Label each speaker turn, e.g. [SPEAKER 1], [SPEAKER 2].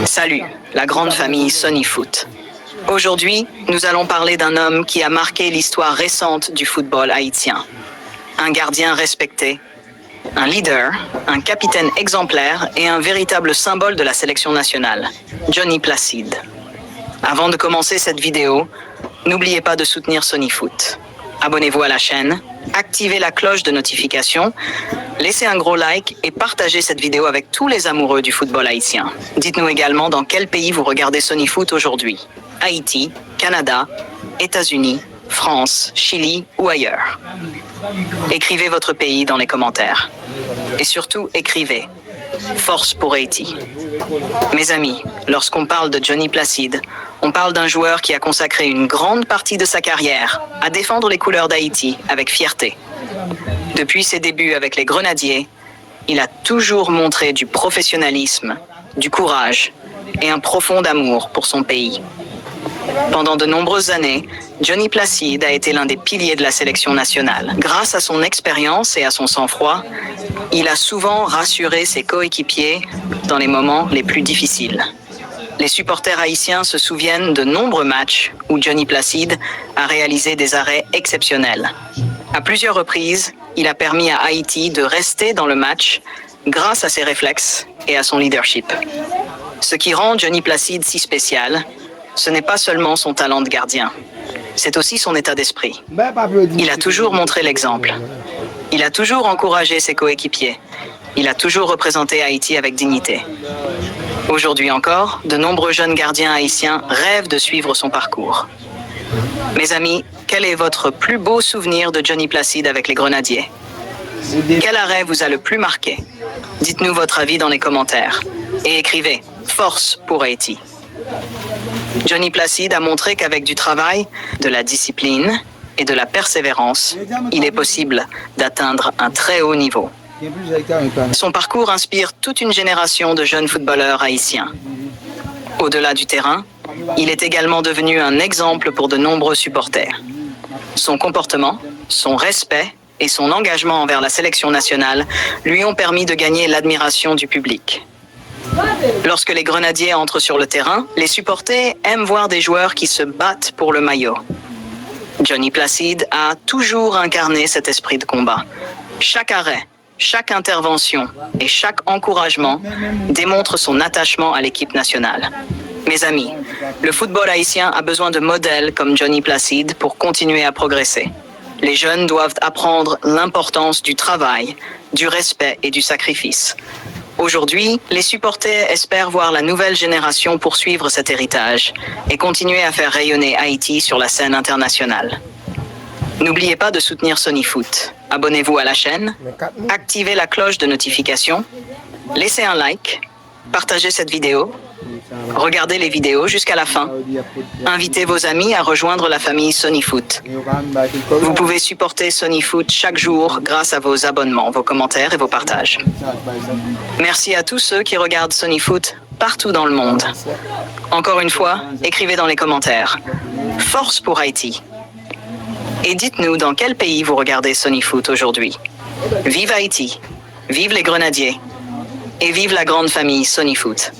[SPEAKER 1] Salut, la grande famille Sony Foot. Aujourd'hui, nous allons parler d'un homme qui a marqué l'histoire récente du football haïtien. Un gardien respecté, un leader, un capitaine exemplaire et un véritable symbole de la sélection nationale, Johnny Placide. Avant de commencer cette vidéo, n'oubliez pas de soutenir Sony Foot. Abonnez-vous à la chaîne, activez la cloche de notification, laissez un gros like et partagez cette vidéo avec tous les amoureux du football haïtien. Dites-nous également dans quel pays vous regardez Sony Foot aujourd'hui. Haïti, Canada, États-Unis, France, Chili ou ailleurs. Écrivez votre pays dans les commentaires. Et surtout, écrivez « Force pour Haïti ». Mes amis, lorsqu'on parle de Johnny Placide, on parle d'un joueur qui a consacré une grande partie de sa carrière à défendre les couleurs d'Haïti avec fierté. Depuis ses débuts avec les Grenadiers, il a toujours montré du professionnalisme, du courage et un profond amour pour son pays. Pendant de nombreuses années, Johnny Placide a été l'un des piliers de la sélection nationale. Grâce à son expérience et à son sang-froid, il a souvent rassuré ses coéquipiers dans les moments les plus difficiles. Les supporters haïtiens se souviennent de nombreux matchs où Johnny Placide a réalisé des arrêts exceptionnels. À plusieurs reprises, il a permis à Haïti de rester dans le match grâce à ses réflexes et à son leadership. Ce qui rend Johnny Placide si spécial, ce n'est pas seulement son talent de gardien, c'est aussi son état d'esprit. Il a toujours montré l'exemple. Il a toujours encouragé ses coéquipiers. Il a toujours représenté Haïti avec dignité. Aujourd'hui encore, de nombreux jeunes gardiens haïtiens rêvent de suivre son parcours. Mes amis, quel est votre plus beau souvenir de Johnny Placide avec les Grenadiers? Quel arrêt vous a le plus marqué? Dites-nous votre avis dans les commentaires. Et écrivez « Force pour Haïti ». Johnny Placide a montré qu'avec du travail, de la discipline et de la persévérance, il est possible d'atteindre un très haut niveau. Son parcours inspire toute une génération de jeunes footballeurs haïtiens. Au-delà du terrain, il est également devenu un exemple pour de nombreux supporters. Son comportement, son respect et son engagement envers la sélection nationale lui ont permis de gagner l'admiration du public. Lorsque les Grenadiers entrent sur le terrain, les supporters aiment voir des joueurs qui se battent pour le maillot. Johnny Placide a toujours incarné cet esprit de combat. Chaque arrêt, chaque intervention et chaque encouragement démontrent son attachement à l'équipe nationale. Mes amis, le football haïtien a besoin de modèles comme Johnny Placide pour continuer à progresser. Les jeunes doivent apprendre l'importance du travail, du respect et du sacrifice. Aujourd'hui, les supporters espèrent voir la nouvelle génération poursuivre cet héritage et continuer à faire rayonner Haïti sur la scène internationale. N'oubliez pas de soutenir Sony Foot. Abonnez-vous à la chaîne, activez la cloche de notification, laissez un like, partagez cette vidéo, regardez les vidéos jusqu'à la fin. Invitez vos amis à rejoindre la famille Sony Foot. Vous pouvez supporter Sony Foot chaque jour grâce à vos abonnements, vos commentaires et vos partages. Merci à tous ceux qui regardent Sony Foot partout dans le monde. Encore une fois, écrivez dans les commentaires « Force pour Haïti ». Et dites-nous dans quel pays vous regardez Sony Foot aujourd'hui. Vive Haïti, vive les Grenadiers et vive la grande famille Sony Foot.